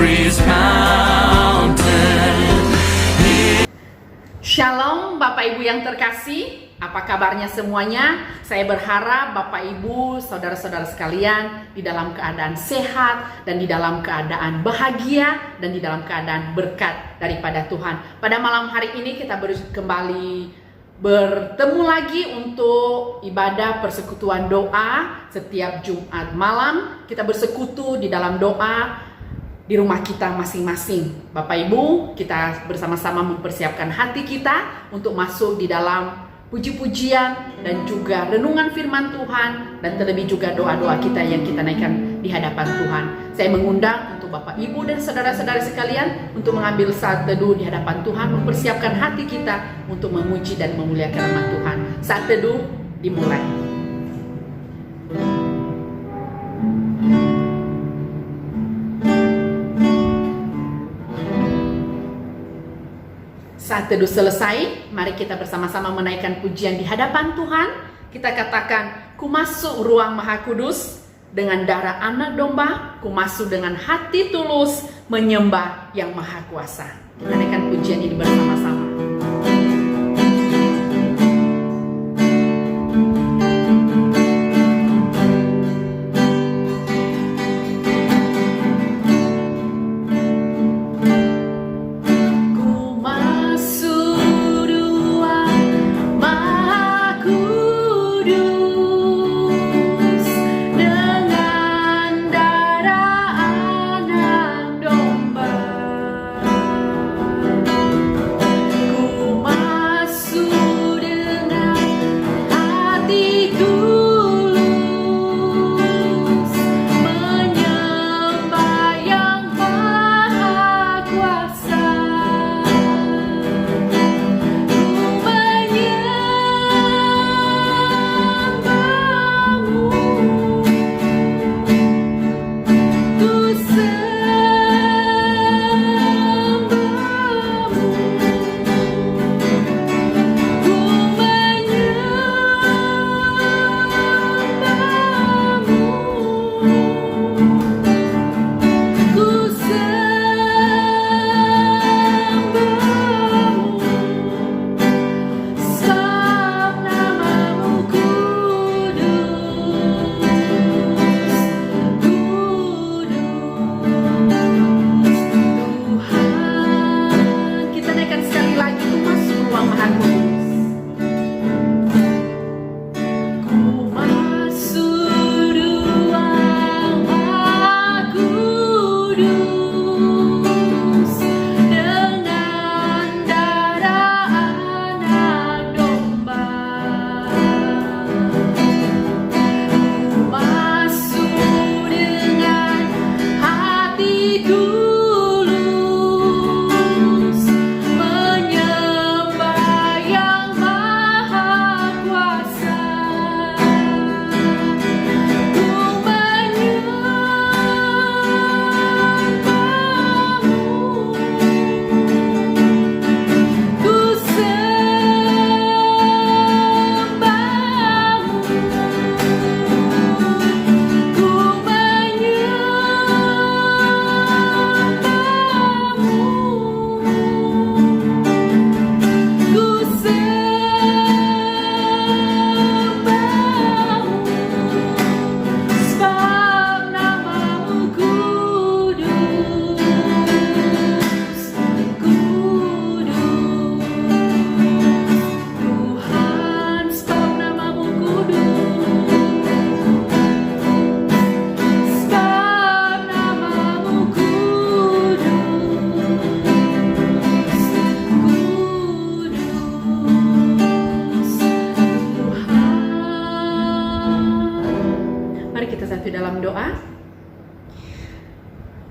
Calvary's mountain. Shalom Bapak Ibu yang terkasih, apa kabarnya semuanya? Saya berharap Bapak Ibu, saudara-saudara sekalian di dalam keadaan sehat dan di dalam keadaan bahagia dan di dalam keadaan berkat daripada Tuhan. Pada malam hari ini kita kembali bertemu lagi untuk ibadah persekutuan doa. Setiap Jumat malam kita bersekutu di dalam doa di rumah kita masing-masing. Bapak Ibu, kita bersama-sama mempersiapkan hati kita untuk masuk di dalam puji-pujian dan juga renungan firman Tuhan, dan terlebih juga doa-doa kita yang kita naikkan di hadapan Tuhan. Saya mengundang untuk Bapak Ibu dan saudara-saudara sekalian untuk mengambil saat teduh di hadapan Tuhan, mempersiapkan hati kita untuk memuji dan memuliakan nama Tuhan. Saat teduh dimulai. Saat teduh selesai, mari kita bersama-sama menaikkan pujian di hadapan Tuhan. Kita katakan, ku masuk ruang Maha Kudus dengan darah anak domba, ku masuk dengan hati tulus menyembah yang Maha Kuasa. Kita naikkan pujian ini bersama-sama.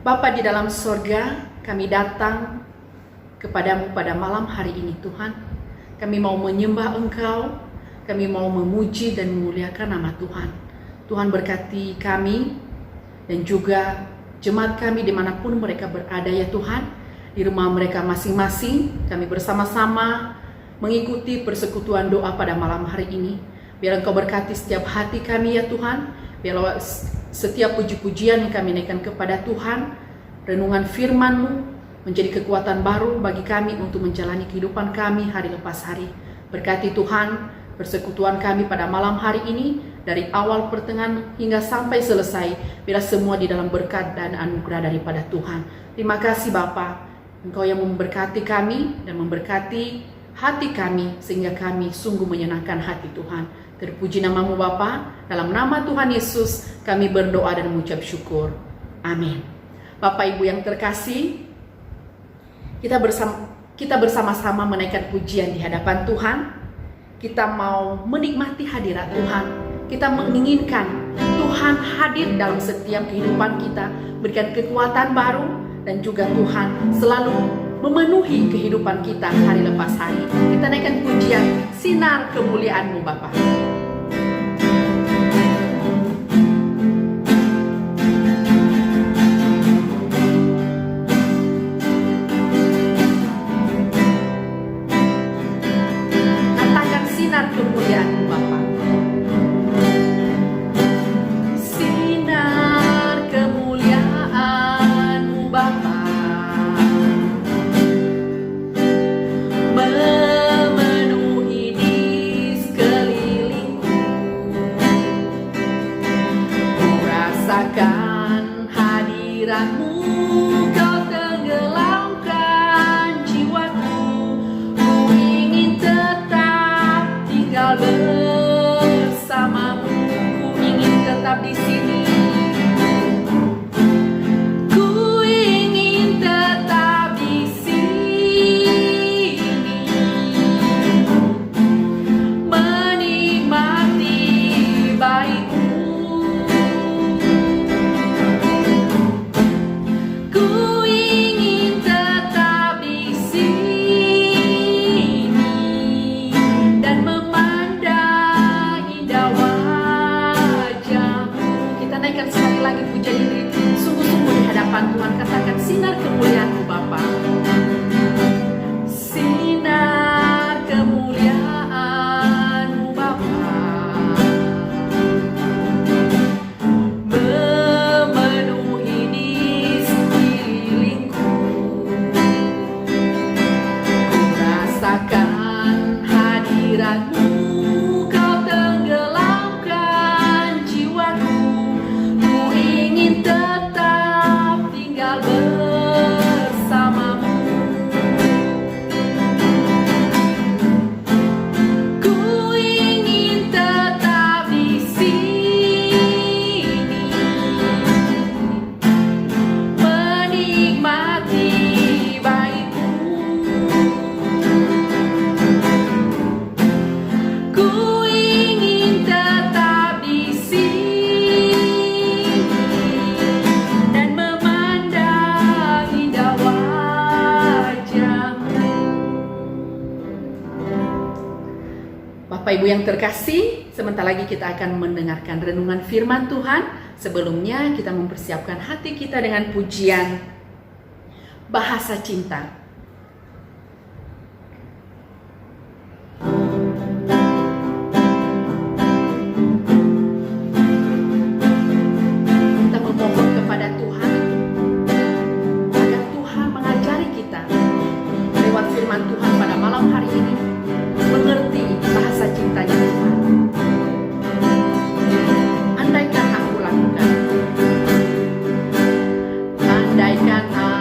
Bapa di dalam sorga, kami datang kepadamu pada malam hari ini Tuhan. Kami mau menyembah Engkau, kami mau memuji dan memuliakan nama Tuhan. Tuhan berkati kami dan juga jemaat kami dimanapun mereka berada ya Tuhan. Di rumah mereka masing-masing, kami bersama-sama mengikuti persekutuan doa pada malam hari ini. Biar Engkau berkati setiap hati kami ya Tuhan. Biar setiap puji-pujian yang kami naikkan kepada Tuhan renungan firman-Mu menjadi kekuatan baru bagi kami untuk menjalani kehidupan kami hari lepas hari. Berkati Tuhan persekutuan kami pada malam hari ini, dari awal pertengahan hingga sampai selesai, biar semua di dalam berkat dan anugerah daripada Tuhan. Terima kasih Bapa, Engkau yang memberkati kami dan memberkati hati kami, sehingga kami sungguh menyenangkan hati Tuhan. Terpuji nama-Mu Bapa, dalam nama Tuhan Yesus kami berdoa dan mengucap syukur. Amin. Bapak Ibu yang terkasih, kita bersama-sama menaikkan pujian di hadapan Tuhan. Kita mau menikmati hadirat Tuhan. Kita menginginkan Tuhan hadir dalam setiap kehidupan kita, berikan kekuatan baru, dan juga Tuhan selalu memenuhi kehidupan kita hari lepas hari. Kita naikkan pujian sinar kemuliaan-Mu Bapa. Katakan sinar kemuliaan-Mu Bapa. Sinar kemuliaan-Mu Bapa memenuhi di sekelilingku. Ku rasakan hadirat-Mu, Kau tenggelamkan jiwaku. Ku ingin tetap tinggal bersama-Mu, ku ingin tetap di sini. Ku ingin tetap di sini, menikmati baik-Mu. Ku ingin tetap di sini dan memandang indah wajah-Mu. Kita naikkan sekali lagi pujian ini sungguh-sungguh di hadapan Tuhan. Katakan sinar kemuliaan-Mu Bapa. Sinar kemuliaan-Mu Bapa memenuhi di sekelilingku. Ku rasakan hadirat-Mu, Kau tenggelamkan jiwaku. Ku ingin tetap tinggal bersama-Mu. Ku ingin tetap di sini, menikmati baik-Mu. Ku ingin tetap di sini dan memandang indah wajah-Mu. Bapak Ibu yang terkasih, sebentar lagi kita akan mendengarkan renungan firman Tuhan. Sebelumnya kita mempersiapkan hati kita dengan pujian bahasa cinta. Kita memohon kepada Tuhan agar Tuhan mengajari kita lewat firman Tuhan pada malam hari ini, mengerti bahasa cintanya Tuhan. Andaikan aku lakukan, andaikan aku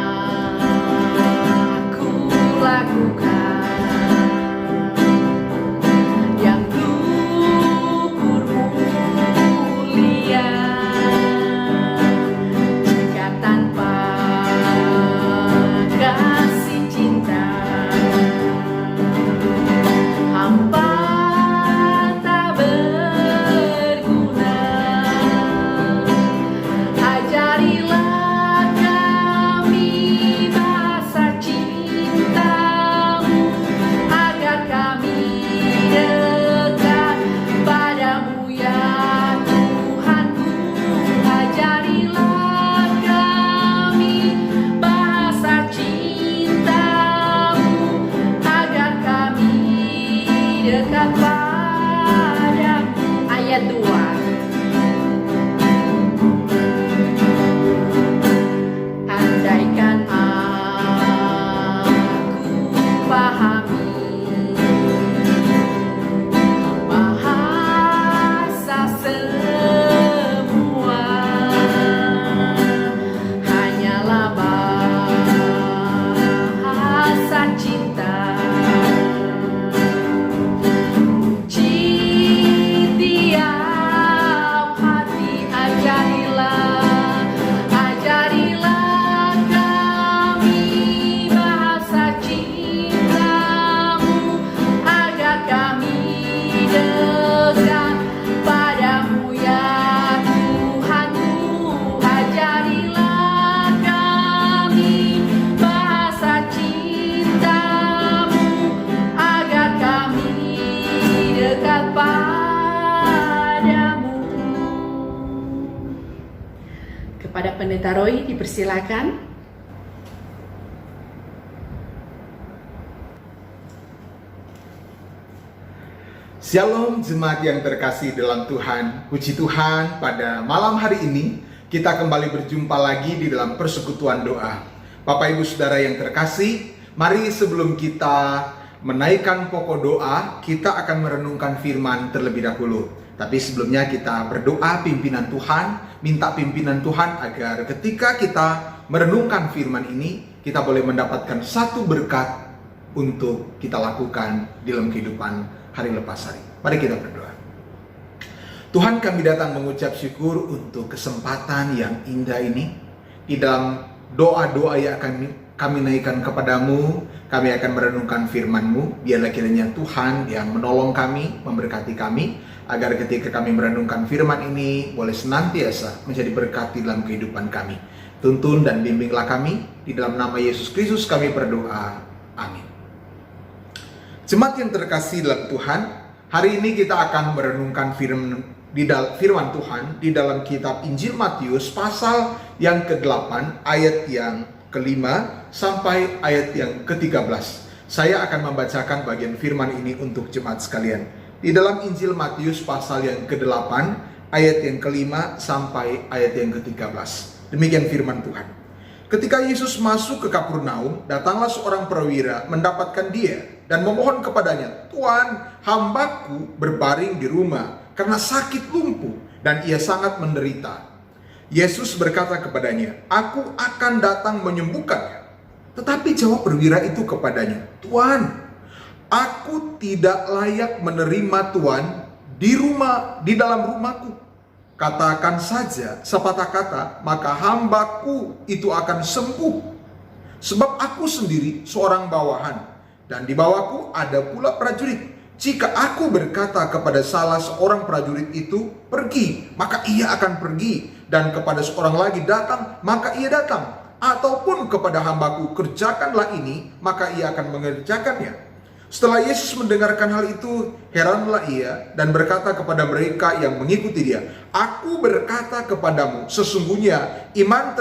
Pendeta Roy, dipersilakan. Shalom jemaat yang terkasih dalam Tuhan. Puji Tuhan, pada malam hari ini kita kembali berjumpa lagi di dalam persekutuan doa. Bapak Ibu Saudara yang terkasih, mari sebelum kita menaikkan pokok doa, kita akan merenungkan firman terlebih dahulu. Tapi sebelumnya kita berdoa pimpinan Tuhan, minta pimpinan Tuhan agar ketika kita merenungkan firman ini, kita boleh mendapatkan satu berkat untuk kita lakukan di dalam kehidupan hari lepas hari. Mari kita berdoa. Tuhan, kami datang mengucap syukur untuk kesempatan yang indah ini. Di dalam doa-doa yang akan kami naikkan kepadamu, kami akan merenungkan firman-Mu. Biarlah kiranya Tuhan yang menolong kami, memberkati kami, agar ketika kami merenungkan firman ini boleh senantiasa menjadi berkat di dalam kehidupan kami. Tuntun dan bimbinglah kami, di dalam nama Yesus Kristus kami berdoa. Amin. Jemaat yang terkasih dalam Tuhan, hari ini kita akan merenungkan firman Tuhan di dalam kitab Injil Matius pasal yang ke-8 ayat yang ke-5 sampai ayat yang ke-13. Saya akan membacakan bagian firman ini untuk jemaat sekalian. Di dalam Injil Matius pasal yang ke-8 ayat yang ke-5 sampai ayat yang ke-13. Demikian firman Tuhan. Ketika Yesus masuk ke Kapernaum, datanglah seorang perwira mendapatkan dia dan memohon kepadanya, "Tuan, hambaku berbaring di rumah karena sakit lumpuh dan ia sangat menderita." Yesus berkata kepadanya, "Aku akan datang menyembuhkannya." Tetapi jawab perwira itu kepadanya, "Tuan, aku tidak layak menerima Tuan di dalam rumahku. Katakan saja sepatah kata, maka hambaku itu akan sembuh. Sebab aku sendiri seorang bawahan, dan di bawahku ada pula prajurit. Jika aku berkata kepada salah seorang prajurit itu, 'Pergi,' maka ia akan pergi. Dan kepada seorang lagi, 'Datang,' maka ia datang. Ataupun kepada hambaku, 'Kerjakanlah ini,' maka ia akan mengerjakannya." Setelah Yesus mendengarkan hal itu, heranlah ia dan berkata kepada mereka yang mengikuti dia, "Aku berkata kepadamu, sesungguhnya iman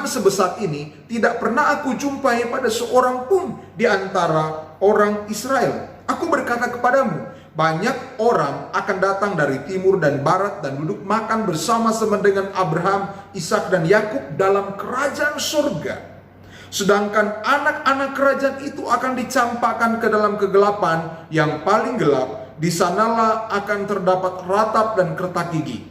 sebesar ini tidak pernah aku jumpai pada seorang pun di antara orang Israel. Aku berkata kepadamu, banyak orang akan datang dari timur dan barat dan duduk makan bersama-sama dengan Abraham, Ishak dan Yakub dalam kerajaan surga. Sedangkan anak-anak kerajaan itu akan dicampakkan ke dalam kegelapan yang paling gelap. Di sanalah akan terdapat ratap dan kertak gigi."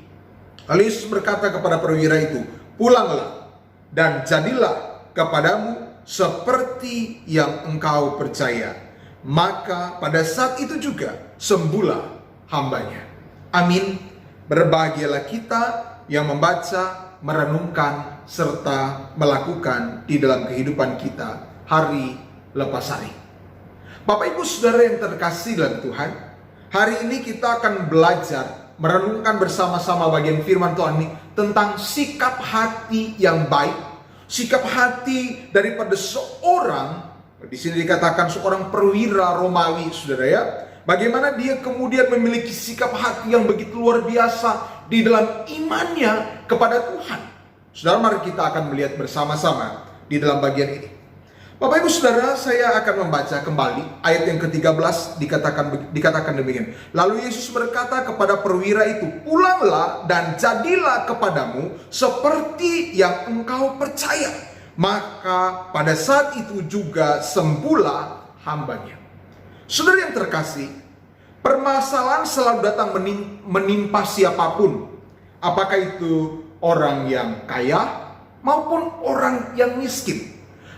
Lalu Yesus berkata kepada perwira itu, "Pulanglah dan jadilah kepadamu seperti yang engkau percaya." Maka pada saat itu juga sembuhlah hambanya. Amin. Berbahagialah kita yang membaca, merenungkan, serta melakukan di dalam kehidupan kita hari lepas hari. Bapak Ibu Saudara yang terkasih dalam Tuhan, hari ini kita akan belajar merenungkan bersama-sama bagian firman Tuhan ini tentang sikap hati yang baik, sikap hati daripada seorang, di sini dikatakan seorang perwira Romawi, Saudara ya. Bagaimana dia kemudian memiliki sikap hati yang begitu luar biasa di dalam imannya kepada Tuhan. Saudara, mari kita akan melihat bersama-sama di dalam bagian ini. Bapak Ibu Saudara, saya akan membaca kembali ayat yang ke-13, dikatakan demikian. Lalu Yesus berkata kepada perwira itu, "Pulanglah dan jadilah kepadamu seperti yang engkau percaya." Maka pada saat itu juga sembuhlah hambanya. Saudara yang terkasih, permasalahan selalu datang menimpa siapapun. Apakah itu orang yang kaya maupun orang yang miskin.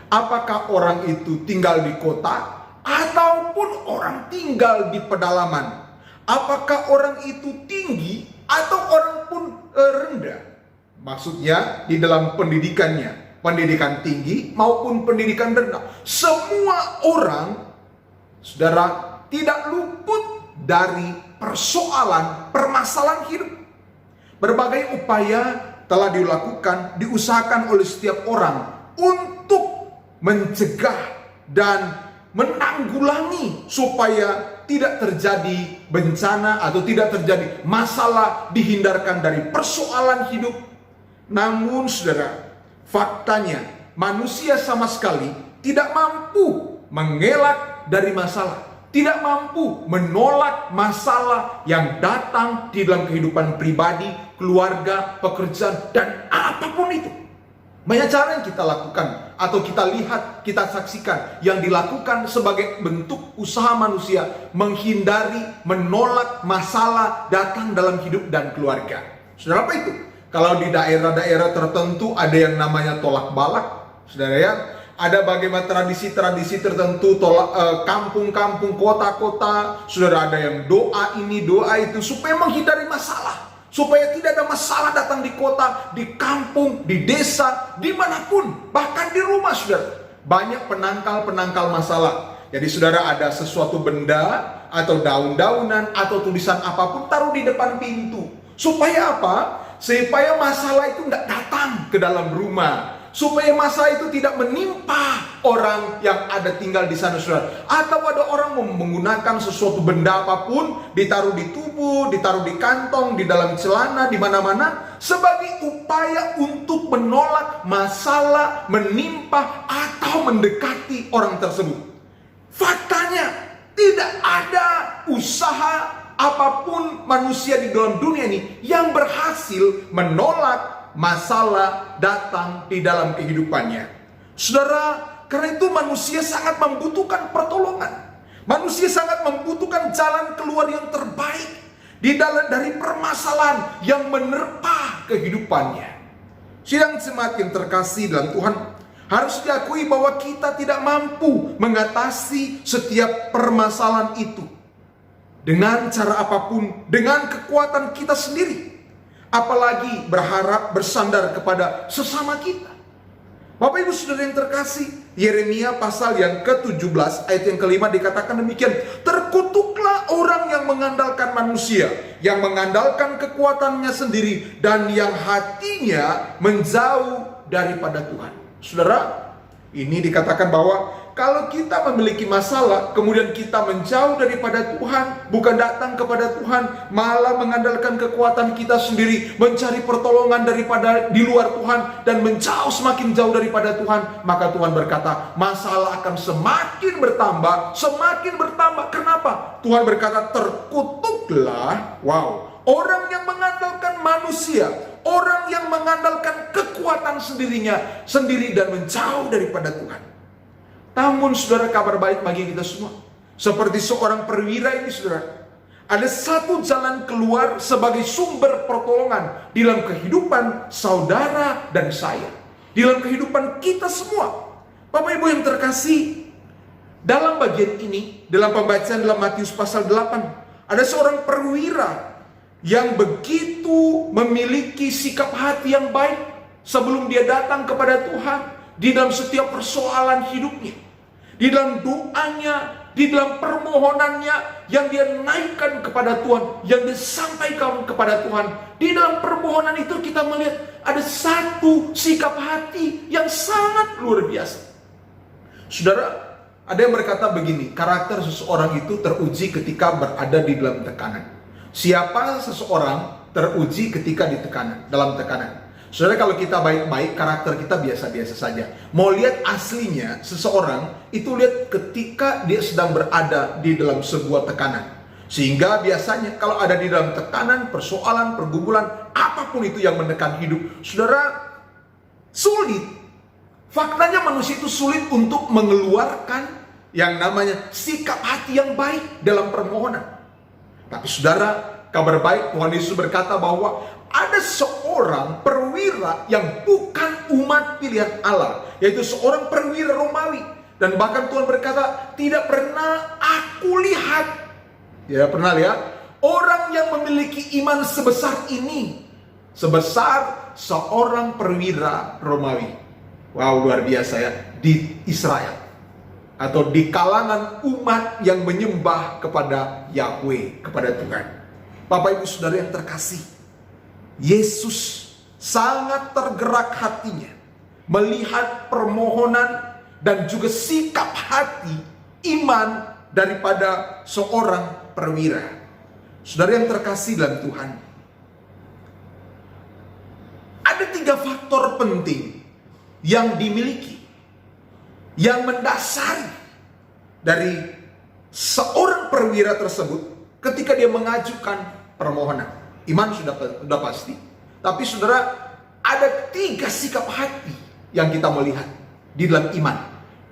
Apakah orang itu tinggal di kota ataupun orang tinggal di pedalaman. Apakah orang itu tinggi atau orang pun rendah. Maksudnya di dalam pendidikannya, pendidikan tinggi maupun pendidikan rendah. Semua orang, saudara, tidak luput dari permasalahan hidup. Berbagai upaya telah dilakukan, diusahakan oleh setiap orang untuk mencegah dan menanggulangi supaya tidak terjadi bencana atau tidak terjadi masalah, dihindarkan dari persoalan hidup. Namun saudara, faktanya manusia sama sekali tidak mampu mengelak dari masalah, tidak mampu menolak masalah yang datang di dalam kehidupan pribadi, keluarga, pekerjaan, dan apapun itu. Banyak cara yang kita lakukan atau kita lihat, kita saksikan yang dilakukan sebagai bentuk usaha manusia menghindari, menolak masalah datang dalam hidup dan keluarga. Saudara, apa itu? Kalau di daerah-daerah tertentu ada yang namanya tolak balak, saudara ya. Ada bagaimana tradisi-tradisi tertentu, kampung-kampung, kota-kota, saudara, ada yang doa ini, doa itu supaya menghindari masalah. Supaya tidak ada masalah datang di kota, di kampung, di desa, dimanapun, bahkan di rumah, saudara. Banyak penangkal-penangkal masalah. Jadi saudara, ada sesuatu benda atau daun-daunan atau tulisan apapun taruh di depan pintu. Supaya apa? Supaya masalah itu tidak datang ke dalam rumah. Supaya masalah itu tidak menimpa orang yang ada tinggal di sana, saudara. Atau ada orang menggunakan sesuatu benda apapun, ditaruh di tubuh, ditaruh di kantong, di dalam celana, di mana-mana, sebagai upaya untuk menolak masalah menimpa atau mendekati orang tersebut. Faktanya, tidak ada usaha apapun manusia di dalam dunia ini yang berhasil menolak masalah datang di dalam kehidupannya. Saudara, karena itu manusia sangat membutuhkan pertolongan. Manusia sangat membutuhkan jalan keluar yang terbaik dari permasalahan yang menerpa kehidupannya. Sidang jemaat yang terkasih dalam Tuhan, harus diakui bahwa kita tidak mampu mengatasi setiap permasalahan itu dengan cara apapun, dengan kekuatan kita sendiri. Apalagi berharap bersandar kepada sesama kita. Bapak Ibu Saudara yang terkasih, Yeremia pasal yang ke-17 ayat yang kelima dikatakan demikian. Terkutuklah orang yang mengandalkan manusia, yang mengandalkan kekuatannya sendiri, dan yang hatinya menjauh daripada Tuhan. Saudara, ini dikatakan bahwa kalau kita memiliki masalah, kemudian kita menjauh daripada Tuhan, bukan datang kepada Tuhan, malah mengandalkan kekuatan kita sendiri, mencari pertolongan daripada di luar Tuhan, dan menjauh semakin jauh daripada Tuhan, maka Tuhan berkata, masalah akan semakin bertambah, semakin bertambah. Kenapa? Tuhan berkata, terkutuklah, orang yang mengandalkan manusia, orang yang mengandalkan kekuatan sendiri dan menjauh daripada Tuhan. Namun saudara, kabar baik bagi kita semua. Seperti seorang perwira ini, saudara, ada satu jalan keluar sebagai sumber pertolongan di dalam kehidupan saudara dan saya, di dalam kehidupan kita semua. Bapak Ibu yang terkasih, dalam bagian ini, dalam pembacaan dalam Matius pasal 8, ada seorang perwira yang begitu memiliki sikap hati yang baik sebelum dia datang kepada Tuhan di dalam setiap persoalan hidupnya. Di dalam doanya, di dalam permohonannya yang dia naikkan kepada Tuhan, yang disampaikan kepada Tuhan. Di dalam permohonan itu kita melihat ada satu sikap hati yang sangat luar biasa. Saudara, ada yang berkata begini, karakter seseorang itu teruji ketika berada di dalam tekanan. Siapa seseorang teruji ketika dalam tekanan? Saudara, kalau kita baik-baik, karakter kita biasa-biasa saja. Mau lihat aslinya seseorang, itu lihat ketika dia sedang berada di dalam sebuah tekanan. Sehingga biasanya kalau ada di dalam tekanan, persoalan, pergumulan, apapun itu yang menekan hidup, saudara, sulit. Faktanya manusia itu sulit untuk mengeluarkan yang namanya sikap hati yang baik dalam permohonan. Tapi saudara, kabar baik, Tuhan Yesus berkata bahwa ada seorang perwira yang bukan umat pilihan Allah, yaitu seorang perwira Romawi. Dan bahkan Tuhan berkata, tidak pernah aku lihat, tidak pernah lihat orang yang memiliki iman sebesar ini, sebesar seorang perwira Romawi. Wow, luar biasa ya, di Israel atau di kalangan umat yang menyembah kepada Yahweh, kepada Tuhan. Bapak Ibu Saudara yang terkasih, Yesus sangat tergerak hatinya melihat permohonan dan juga sikap hati iman daripada seorang perwira. Saudara yang terkasih dalam Tuhan, ada 3 3 faktor penting yang dimiliki, yang mendasari dari seorang perwira tersebut ketika dia mengajukan permohonan. Iman sudah pasti, tapi saudara, ada 3 sikap hati yang kita melihat di dalam iman.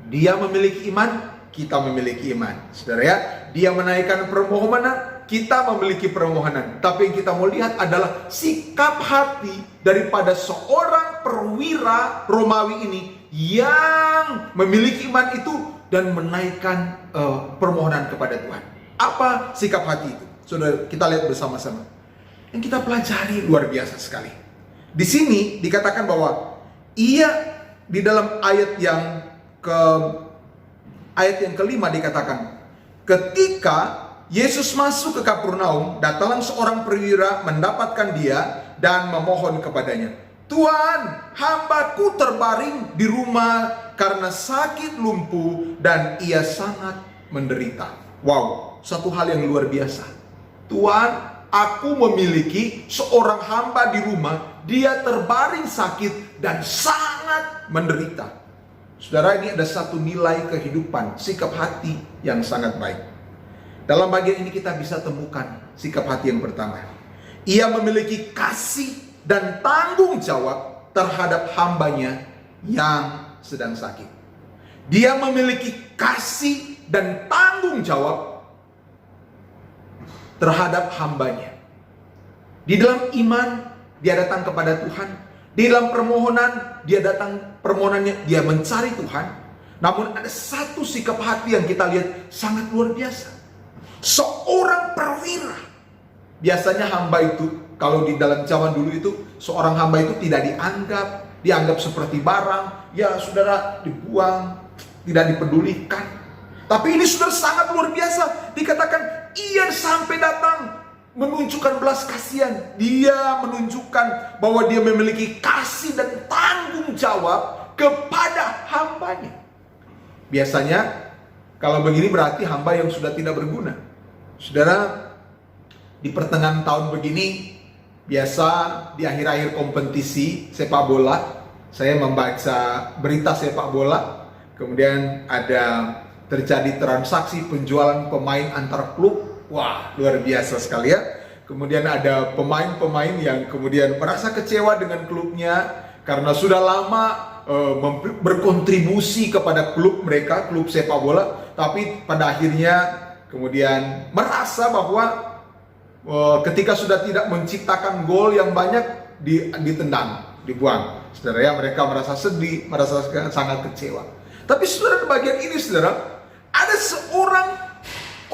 Dia memiliki iman, kita memiliki iman. Saudara ya, dia menaikkan permohonan, kita memiliki permohonan. Tapi yang kita mau lihat adalah sikap hati daripada seorang perwira Romawi ini yang memiliki iman itu dan menaikkan permohonan kepada Tuhan. Apa sikap hati itu? Saudara, kita lihat bersama-sama. Yang kita pelajari luar biasa sekali. Di sini dikatakan bahwa ia di dalam ayat yang kelima dikatakan, ketika Yesus masuk ke Kapernaum, datanglah seorang perwira mendapatkan dia dan memohon kepadanya, "Tuan, hambaku terbaring di rumah karena sakit lumpuh dan ia sangat menderita." Wow, satu hal yang luar biasa. "Tuan, aku memiliki seorang hamba di rumah, dia terbaring sakit dan sangat menderita." Saudara, ini ada satu nilai kehidupan, sikap hati yang sangat baik. Dalam bagian ini kita bisa temukan sikap hati yang pertama. Ia memiliki kasih dan tanggung jawab terhadap hambanya yang sedang sakit. Dia memiliki kasih dan tanggung jawab terhadap hambanya. Di dalam iman, dia datang kepada Tuhan. Di dalam permohonan, permohonannya dia mencari Tuhan. Namun ada satu sikap hati yang kita lihat sangat luar biasa. Seorang perwira. Biasanya hamba itu, kalau di dalam zaman dulu itu, seorang hamba itu tidak dianggap seperti barang. Ya saudara, dibuang, tidak dipedulikan. Tapi ini saudara sangat luar biasa. Dikatakan ia sampai datang menunjukkan belas kasihan. Dia menunjukkan bahwa dia memiliki kasih dan tanggung jawab kepada hambanya. Biasanya kalau begini berarti hamba yang sudah tidak berguna. Saudara, di pertengahan tahun begini, biasa di akhir-akhir kompetisi sepak bola, saya membaca berita sepak bola, kemudian ada terjadi transaksi penjualan pemain antar klub. Wah, luar biasa sekali ya. Kemudian ada pemain-pemain yang kemudian merasa kecewa dengan klubnya karena sudah lama berkontribusi kepada klub mereka, klub sepak bola, tapi pada akhirnya kemudian merasa bahwa ketika sudah tidak menciptakan gol yang banyak, ditendang, dibuang. Saudara ya, mereka merasa sedih, merasa sangat kecewa. Tapi saudara, di bagian ini saudara, ada seorang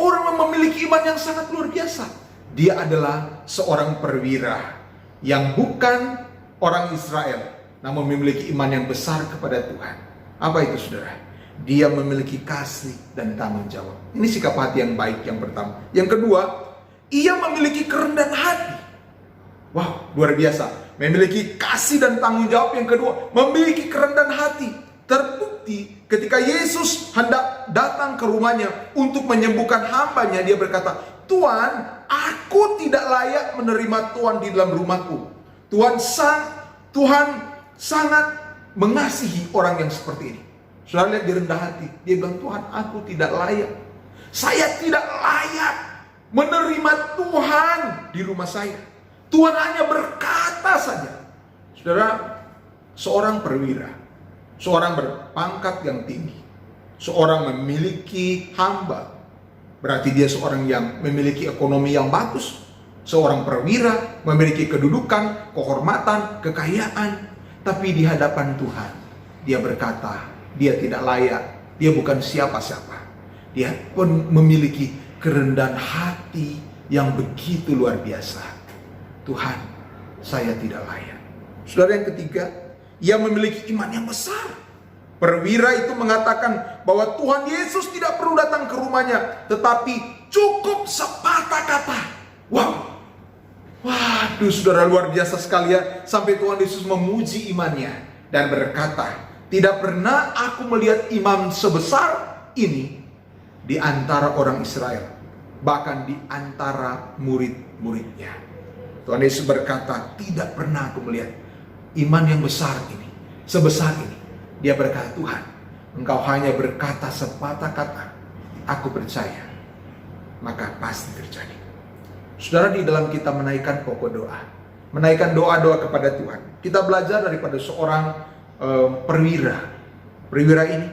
orang yang memiliki iman yang sangat luar biasa. Dia adalah seorang perwira yang bukan orang Israel, namun memiliki iman yang besar kepada Tuhan. Apa itu saudara? Dia memiliki kasih dan tanggung jawab. Ini sikap hati yang baik yang pertama. Yang kedua, ia memiliki kerendahan hati. Wow, luar biasa. Memiliki kasih dan tanggung jawab. Yang kedua, memiliki kerendahan hati. Terbukti ketika Yesus hendak datang ke rumahnya untuk menyembuhkan hambanya, dia berkata, "Tuan, aku tidak layak menerima Tuhan di dalam rumahku." Tuhan sangat mengasihi orang yang seperti ini. Saudara lihat, dia rendah hati. Dia bilang, "Tuhan, aku tidak layak. Saya tidak layak menerima Tuhan di rumah saya. Tuhan hanya berkata saja." Saudara, seorang perwira, seorang berpangkat yang tinggi, seorang memiliki hamba, berarti dia seorang yang memiliki ekonomi yang bagus. Seorang perwira memiliki kedudukan, kehormatan, kekayaan. Tapi di hadapan Tuhan, dia berkata, dia tidak layak, dia bukan siapa-siapa. Dia pun memiliki kerendahan hati yang begitu luar biasa. "Tuhan, saya tidak layak." Saudara, yang ketiga, ia memiliki iman yang besar. Perwira itu mengatakan bahwa Tuhan Yesus tidak perlu datang ke rumahnya, tetapi cukup sepatah kata. Wow. Waduh, saudara, luar biasa sekali ya. Sampai Tuhan Yesus memuji imannya dan berkata, "Tidak pernah aku melihat iman sebesar ini di antara orang Israel, bahkan di antara murid-muridnya." Tuhan Yesus berkata, "Tidak pernah aku melihat." iman yang besar ini, sebesar ini. Dia berkata, Tuhan, Engkau hanya berkata sepatah kata, aku percaya, maka pasti terjadi. Saudara, di dalam kita menaikkan pokok doa, menaikkan doa-doa kepada Tuhan, kita belajar daripada seorang perwira ini.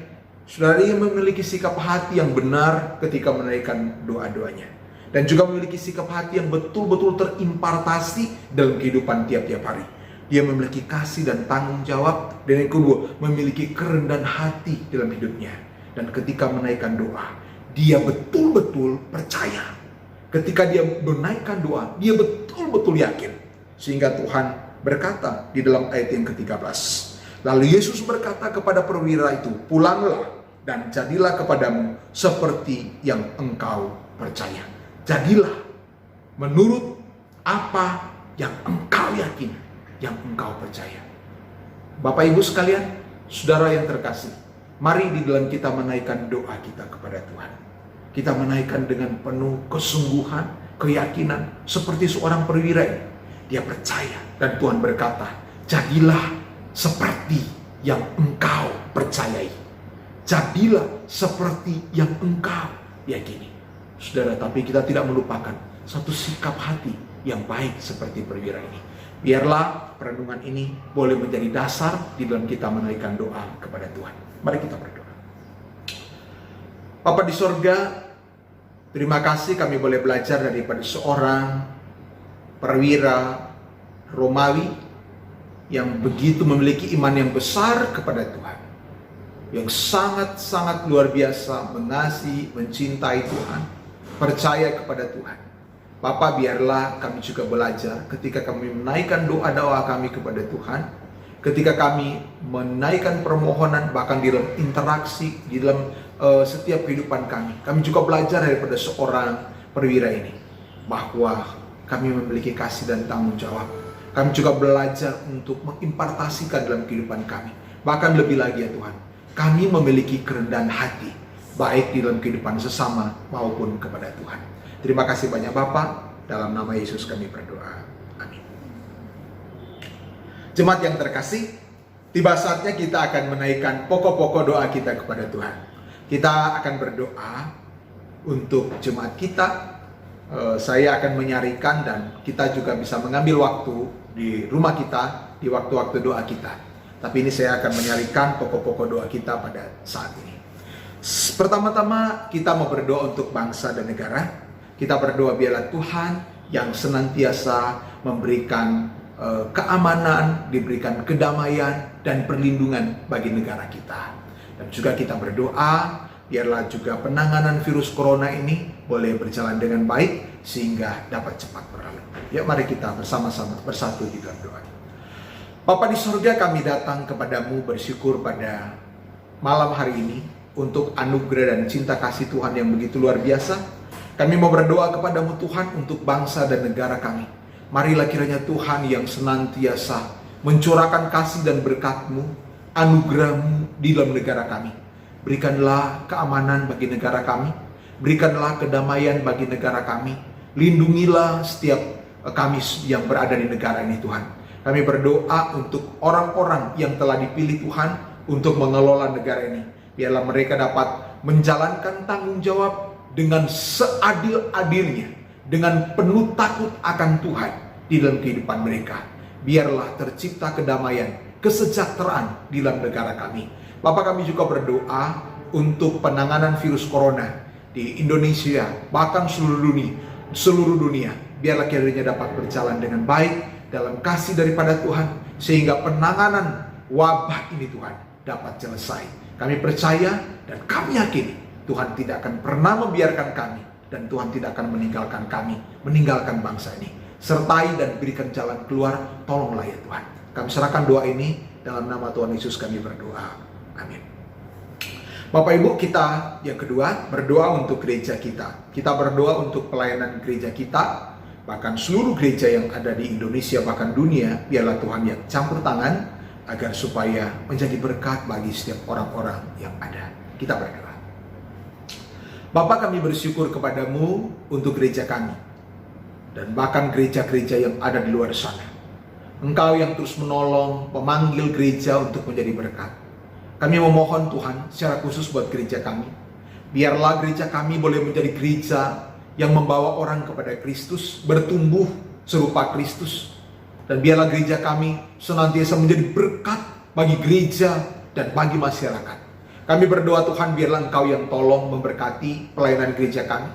Saudara, dia memiliki sikap hati yang benar ketika menaikkan doa-doanya, dan juga memiliki sikap hati yang betul-betul terimpartasi dalam kehidupan tiap-tiap hari. Dia memiliki kasih dan tanggung jawab, dan yang kedua, memiliki kerendahan hati dalam hidupnya. Dan ketika menaikkan doa, dia betul-betul percaya. Ketika dia menaikkan doa, dia betul-betul yakin. Sehingga Tuhan berkata di dalam ayat yang ke-13. Lalu Yesus berkata kepada perwira itu, pulanglah dan jadilah kepadamu seperti yang engkau percaya. Jadilah menurut apa yang engkau yakin, yang engkau percaya. Bapak Ibu sekalian, saudara yang terkasih, mari di dalam kita menaikkan doa kita kepada Tuhan, kita menaikkan dengan penuh kesungguhan, keyakinan, seperti seorang perwira ini. Dia percaya, dan Tuhan berkata, jadilah seperti yang engkau percayai. Jadilah seperti yang engkau yakini. Saudara, tapi kita tidak melupakan satu sikap hati yang baik seperti perwira ini. Biarlah perenungan ini boleh menjadi dasar di dalam kita menaikkan doa kepada Tuhan. Mari kita berdoa. Bapa di sorga, terima kasih kami boleh belajar daripada seorang perwira Romawi yang begitu memiliki iman yang besar kepada Tuhan, yang sangat-sangat luar biasa mengasihi, mencintai Tuhan, percaya kepada Tuhan. Bapa, biarlah kami juga belajar ketika kami menaikkan doa-doa kami kepada Tuhan, ketika kami menaikkan permohonan, bahkan di dalam interaksi, di dalam setiap kehidupan kami juga belajar daripada seorang perwira ini, bahwa kami memiliki kasih dan tanggung jawab. Kami juga belajar untuk mengimpartasikan dalam kehidupan kami. Bahkan lebih lagi ya Tuhan, kami memiliki kerendahan hati, baik di dalam kehidupan sesama maupun kepada Tuhan. Terima kasih banyak Bapak, dalam nama Yesus kami berdoa. Amin. Jemaat yang terkasih, tiba saatnya kita akan menaikkan pokok-pokok doa kita kepada Tuhan. Kita akan berdoa untuk jemaat kita. Saya akan menyarikan dan kita juga bisa mengambil waktu di rumah kita, di waktu-waktu doa kita. Tapi ini saya akan menyarikan pokok-pokok doa kita pada saat ini. Pertama-tama kita mau berdoa untuk bangsa dan negara. Kita berdoa biarlah Tuhan yang senantiasa memberikan keamanan, diberikan kedamaian dan perlindungan bagi negara kita. Dan juga kita berdoa biarlah juga penanganan virus corona ini boleh berjalan dengan baik sehingga dapat cepat berlalu. Ya, mari kita bersama-sama bersatu di dalam doa. Bapa di surga, kami datang kepadamu bersyukur pada malam hari ini untuk anugerah dan cinta kasih Tuhan yang begitu luar biasa. Kami mau berdoa kepadamu Tuhan untuk bangsa dan negara kami. Marilah kiranya Tuhan yang senantiasa mencurahkan kasih dan berkat-Mu, anugerah-Mu di dalam negara kami. Berikanlah keamanan bagi negara kami, berikanlah kedamaian bagi negara kami, lindungilah setiap kami yang berada di negara ini Tuhan. Kami berdoa untuk orang-orang yang telah dipilih Tuhan untuk mengelola negara ini. Biarlah mereka dapat menjalankan tanggung jawab dengan seadil-adilnya, dengan penuh takut akan Tuhan di dalam kehidupan mereka. Biarlah tercipta kedamaian, kesejahteraan di dalam negara kami. Bapak, kami juga berdoa untuk penanganan virus corona di Indonesia, bahkan seluruh dunia. Biarlah kiranya dapat berjalan dengan baik dalam kasih daripada Tuhan, sehingga penanganan wabah ini Tuhan dapat selesai. Kami percaya dan kami yakin Tuhan tidak akan pernah membiarkan kami, dan Tuhan tidak akan meninggalkan kami, meninggalkan bangsa ini. Sertai dan berikan jalan keluar, tolonglah ya Tuhan. Kami serahkan doa ini dalam nama Tuhan Yesus kami berdoa. Amin. Bapak Ibu, kita yang kedua berdoa untuk gereja kita. Kita berdoa untuk pelayanan gereja kita, bahkan seluruh gereja yang ada di Indonesia, bahkan dunia. Biarlah Tuhan yang campur tangan agar supaya menjadi berkat bagi setiap orang-orang yang ada. Kita berdoa. Bapa, kami bersyukur kepadamu untuk gereja kami, dan bahkan gereja-gereja yang ada di luar sana. Engkau yang terus menolong, memanggil gereja untuk menjadi berkat. Kami memohon Tuhan secara khusus buat gereja kami. Biarlah gereja kami boleh menjadi gereja yang membawa orang kepada Kristus, bertumbuh serupa Kristus. Dan biarlah gereja kami senantiasa menjadi berkat bagi gereja dan bagi masyarakat. Kami berdoa Tuhan, biarlah Engkau yang tolong memberkati pelayanan gereja kami.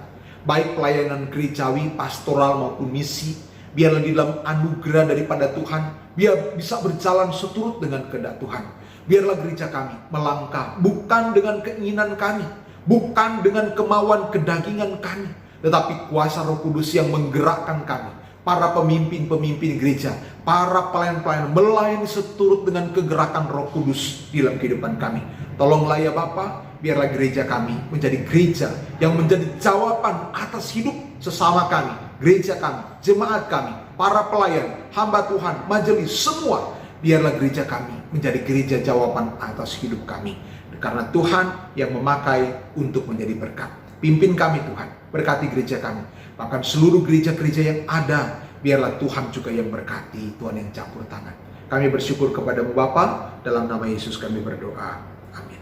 Baik pelayanan gerejawi, pastoral maupun misi. Biarlah di dalam anugerah daripada Tuhan, biar bisa berjalan seturut dengan kehendak Tuhan. Biarlah gereja kami melangkah bukan dengan keinginan kami, bukan dengan kemauan kedagingan kami, tetapi kuasa Roh Kudus yang menggerakkan kami. Para pemimpin-pemimpin gereja, para pelayan-pelayan melayani seturut dengan kegerakan Roh Kudus di dalam kehidupan kami. Tolonglah ya Bapa, biarlah gereja kami menjadi gereja yang menjadi jawaban atas hidup sesama kami, gereja kami, jemaat kami, para pelayan, hamba Tuhan, majelis, semua. Biarlah gereja kami menjadi gereja jawaban atas hidup kami. Karena Tuhan yang memakai untuk menjadi berkat. Pimpin kami Tuhan, berkati gereja kami. Bahkan seluruh gereja-gereja yang ada, biarlah Tuhan juga yang berkati, Tuhan yang campur tangan. Kami bersyukur kepada-Mu Bapa, dalam nama Yesus kami berdoa. Amin.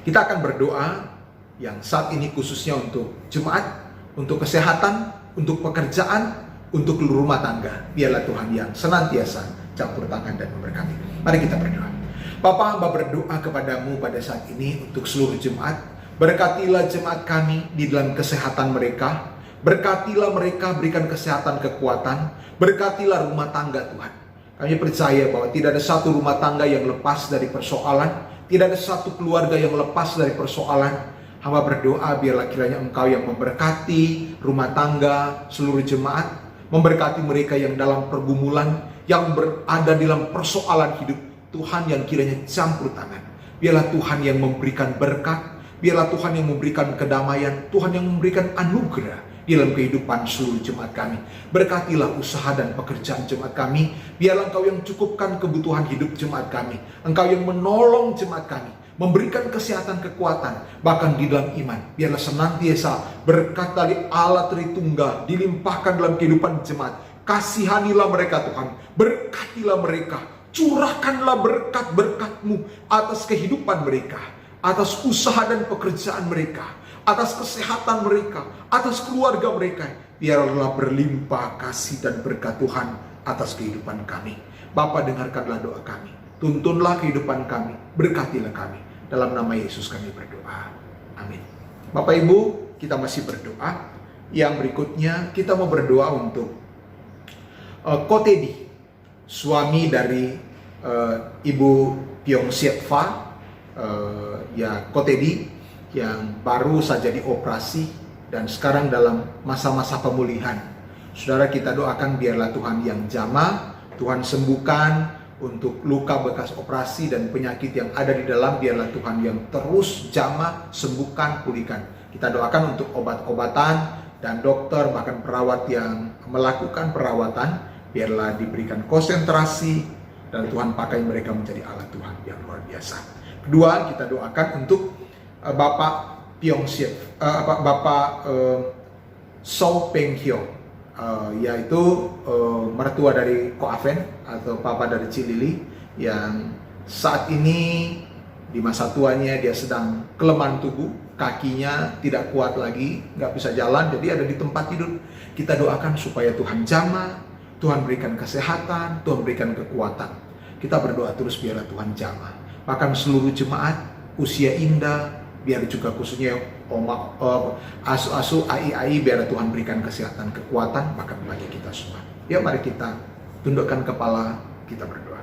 Kita akan berdoa yang saat ini khususnya untuk jemaat, untuk kesehatan, untuk pekerjaan, untuk rumah tangga. Biarlah Tuhan yang senantiasa campur tangan dan memberkati. Mari kita berdoa. Bapa, hamba berdoa kepada-Mu pada saat ini untuk seluruh jemaat. Berkatilah jemaat kami di dalam kesehatan mereka. Berkatilah mereka, berikan kesehatan, kekuatan. Berkatilah rumah tangga Tuhan. Kami percaya bahwa tidak ada satu rumah tangga yang lepas dari persoalan. Tidak ada satu keluarga yang lepas dari persoalan. Hamba berdoa biarlah kiranya Engkau yang memberkati rumah tangga seluruh jemaat. Memberkati mereka yang dalam pergumulan, yang berada dalam persoalan hidup. Tuhan yang kiranya campur tangan. Biarlah Tuhan yang memberikan berkat. Biarlah Tuhan yang memberikan kedamaian. Tuhan yang memberikan anugerah dalam kehidupan seluruh jemaat kami. Berkatilah usaha dan pekerjaan jemaat kami. Biarlah Engkau yang cukupkan kebutuhan hidup jemaat kami. Engkau yang menolong jemaat kami, memberikan kesehatan, kekuatan, bahkan di dalam iman. Biarlah senantiasa berkat dari Allah Tritunggal dilimpahkan dalam kehidupan jemaat. Kasihanilah mereka Tuhan, berkatilah mereka, curahkanlah berkat-berkat-Mu atas kehidupan mereka, atas usaha dan pekerjaan mereka, atas kesehatan mereka, atas keluarga mereka. Biarlah berlimpah kasih dan berkat Tuhan atas kehidupan kami. Bapa, dengarkanlah doa kami, tuntunlah kehidupan kami, berkatilah kami. Dalam nama Yesus kami berdoa. Amin. Bapak Ibu, kita masih berdoa. Yang berikutnya kita mau berdoa untuk Kotedi, suami dari Ibu Pyong Sietfa, ya Kotedi, yang baru saja dioperasi dan sekarang dalam masa-masa pemulihan. Saudara, kita doakan biarlah Tuhan yang jamah, Tuhan sembuhkan untuk luka bekas operasi dan penyakit yang ada di dalam. Biarlah Tuhan yang terus jamah, sembuhkan, pulihkan. Kita doakan untuk obat-obatan dan dokter, bahkan perawat yang melakukan perawatan, biarlah diberikan konsentrasi dan Tuhan pakai mereka menjadi alat Tuhan yang luar biasa. Kedua, kita doakan untuk Bapak Pyong Siet, Bapak So Peng Hyo, yaitu mertua dari Ko Aven atau papa dari Cilili, yang saat ini di masa tuanya dia sedang kelemahan tubuh, kakinya tidak kuat lagi, nggak bisa jalan, jadi ada di tempat tidur. Kita doakan supaya Tuhan jamah, Tuhan berikan kesehatan, Tuhan berikan kekuatan. Kita berdoa terus biarlah Tuhan jamah. Bahkan seluruh jemaat usia indah, biar juga khususnya asu-asu, ai-ai, biar Tuhan berikan kesehatan, kekuatan, bahkan bagi kita semua. Ya, mari kita tundukkan kepala, kita berdoa.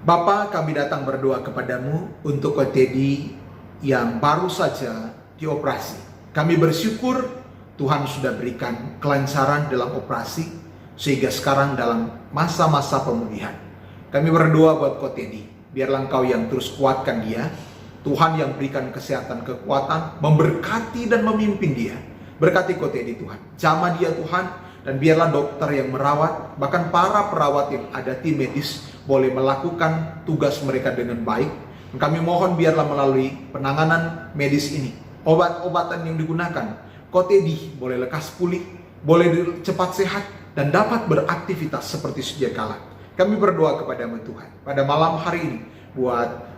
Bapa, kami datang berdoa kepadamu untuk Kotedi yang baru saja dioperasi. Kami bersyukur Tuhan sudah berikan kelancaran dalam operasi, sehingga sekarang dalam masa-masa pemulihan. Kami berdoa buat Kotedi, biarlah Engkau yang terus kuatkan dia. Tuhan yang berikan kesehatan, kekuatan, memberkati dan memimpin dia. Berkati Kotedi Tuhan, jamah dia Tuhan, dan biarlah dokter yang merawat, bahkan para perawat yang ada tim medis, boleh melakukan tugas mereka dengan baik. Kami mohon biarlah melalui penanganan medis ini, obat-obatan yang digunakan, Kotedi boleh lekas pulih, boleh cepat sehat, dan dapat beraktivitas seperti sedia kala. Kami berdoa kepada-Mu Tuhan pada malam hari ini buat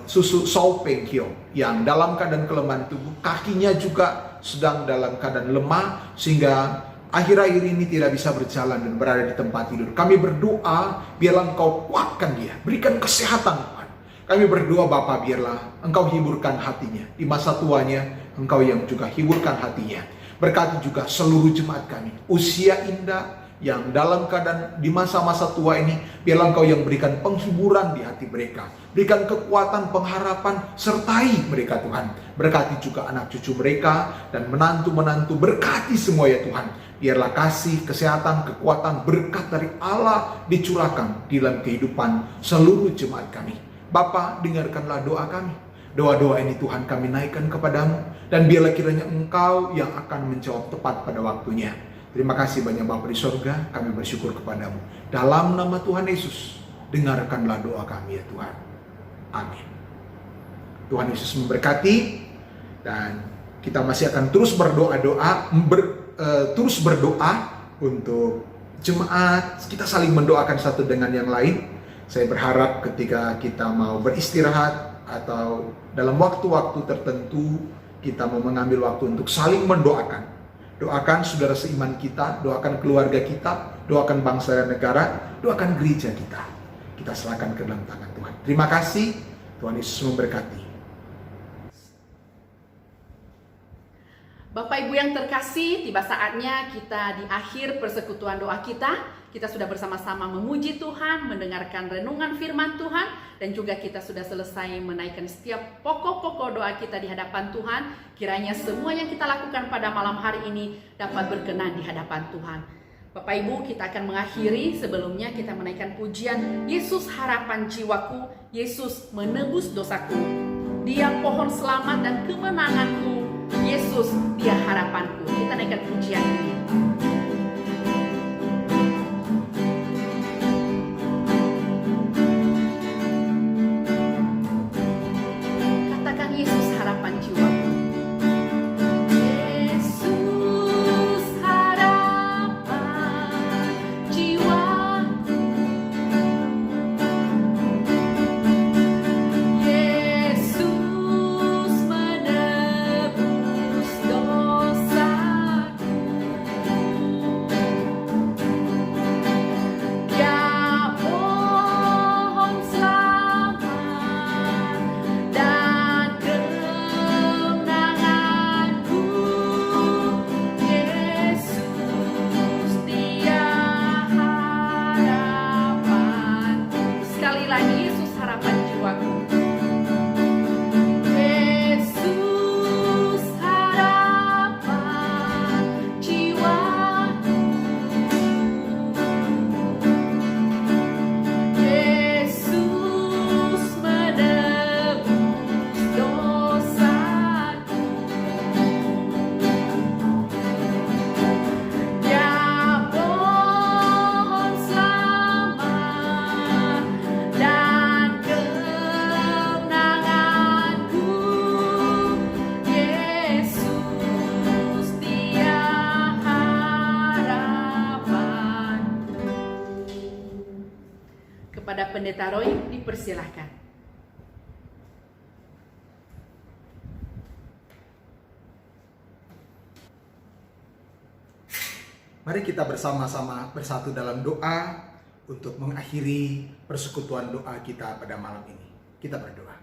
Susu Saul Peng Kyo yang dalam keadaan kelemahan tubuh, kakinya juga sedang dalam keadaan lemah sehingga akhir-akhir ini tidak bisa berjalan dan berada di tempat tidur. Kami berdoa biarlah Engkau kuatkan dia, berikan kesehatan Tuhan. Kami berdoa Bapa, biarlah Engkau hiburkan hatinya di masa tuanya, Engkau yang juga hiburkan hatinya. Berkati juga seluruh jemaat kami, usia indah yang dalam keadaan di masa-masa tua ini, biarlah Engkau yang berikan penghiburan di hati mereka, berikan kekuatan, pengharapan, sertai mereka Tuhan. Berkati juga anak cucu mereka dan menantu-menantu, berkati semua ya Tuhan. Biarlah kasih, kesehatan, kekuatan, berkat dari Allah dicurahkan di dalam kehidupan seluruh jemaat kami. Bapa, dengarkanlah doa kami. Doa-doa ini Tuhan kami naikkan kepadamu, dan biarlah kiranya Engkau yang akan menjawab tepat pada waktunya. Terima kasih banyak Bapa di sorga, kami bersyukur kepadamu. Dalam nama Tuhan Yesus, dengarkanlah doa kami ya Tuhan. Amin. Tuhan Yesus memberkati, dan kita masih akan terus terus berdoa untuk jemaat. Kita saling mendoakan satu dengan yang lain. Saya berharap ketika kita mau beristirahat atau dalam waktu-waktu tertentu kita mau mengambil waktu untuk saling mendoakan. Doakan saudara seiman kita, doakan keluarga kita, doakan bangsa dan negara, doakan gereja kita. Kita serahkan ke dalam tangan Tuhan. Terima kasih, Tuhan Yesus memberkati. Bapak Ibu yang terkasih, tiba saatnya kita di akhir persekutuan doa kita. Kita sudah bersama-sama memuji Tuhan, mendengarkan renungan firman Tuhan, dan juga kita sudah selesai menaikkan setiap pokok-pokok doa kita di hadapan Tuhan. Kiranya semua yang kita lakukan pada malam hari ini dapat berkenan di hadapan Tuhan. Bapak Ibu, kita akan mengakhiri. Sebelumnya kita menaikkan pujian Yesus harapan jiwaku, Yesus menebus dosaku, Dia pohon selamat dan kemenanganku, Yesus Dia harapanku. Kita naikkan pujian ini. Katakan Yesus harapan jiwaku. Yesus harapan jiwaku, Yesus menebus dosaku, Dia pohon selamat dan kemenanganku, Yesus Dia harapanku. Sekali lagi, Yesus harapan jiwaku. Yesus harapan jiwaku, Yesus menebus dosaku, Dia pohon selamat dan kemenanganku, Yesus Dia harapanku. Kepada Pendeta Roy dipersilahkan. Mari kita bersama-sama bersatu dalam doa untuk mengakhiri persekutuan doa kita pada malam ini. Kita berdoa.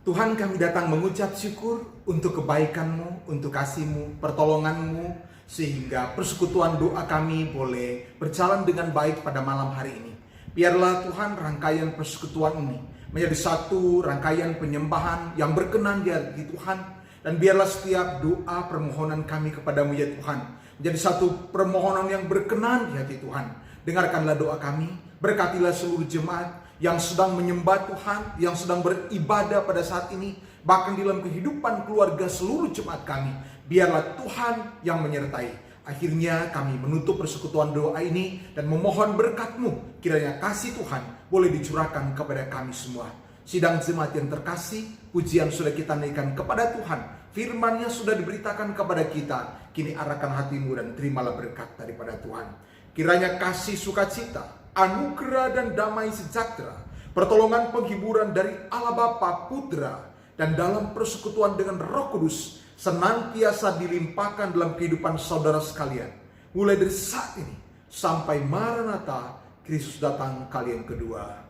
Tuhan, kami datang mengucap syukur untuk kebaikan-Mu, untuk kasih-Mu, pertolongan-Mu, sehingga persekutuan doa kami boleh berjalan dengan baik pada malam hari ini. Biarlah Tuhan rangkaian persekutuan ini menjadi satu rangkaian penyembahan yang berkenan di hati Tuhan. Dan biarlah setiap doa permohonan kami kepadamu ya Tuhan menjadi satu permohonan yang berkenan di hati Tuhan. Dengarkanlah doa kami, berkatilah seluruh jemaat yang sedang menyembah Tuhan, yang sedang beribadah pada saat ini, bahkan di dalam kehidupan keluarga seluruh jemaat kami. Biarlah Tuhan yang menyertai. Akhirnya kami menutup persekutuan doa ini dan memohon berkat-Mu. Kiranya kasih Tuhan boleh dicurahkan kepada kami semua. Sidang jemaat yang terkasih, pujian sudah kita naikkan kepada Tuhan. Firman-Nya sudah diberitakan kepada kita. Kini arahkan hatimu dan terimalah berkat daripada Tuhan. Kiranya kasih sukacita, anugerah dan damai sejahtera, pertolongan penghiburan dari Allah Bapa, Putra, dan dalam persekutuan dengan Roh Kudus senantiasa dilimpahkan dalam kehidupan saudara sekalian, mulai dari saat ini sampai Maranatha, Kristus datang kali yang kedua.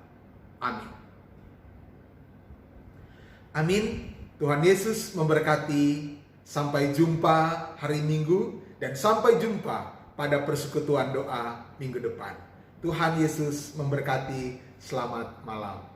Amin. Amin. Tuhan Yesus memberkati. Sampai jumpa hari Minggu dan sampai jumpa pada persekutuan doa minggu depan. Tuhan Yesus memberkati. Selamat malam.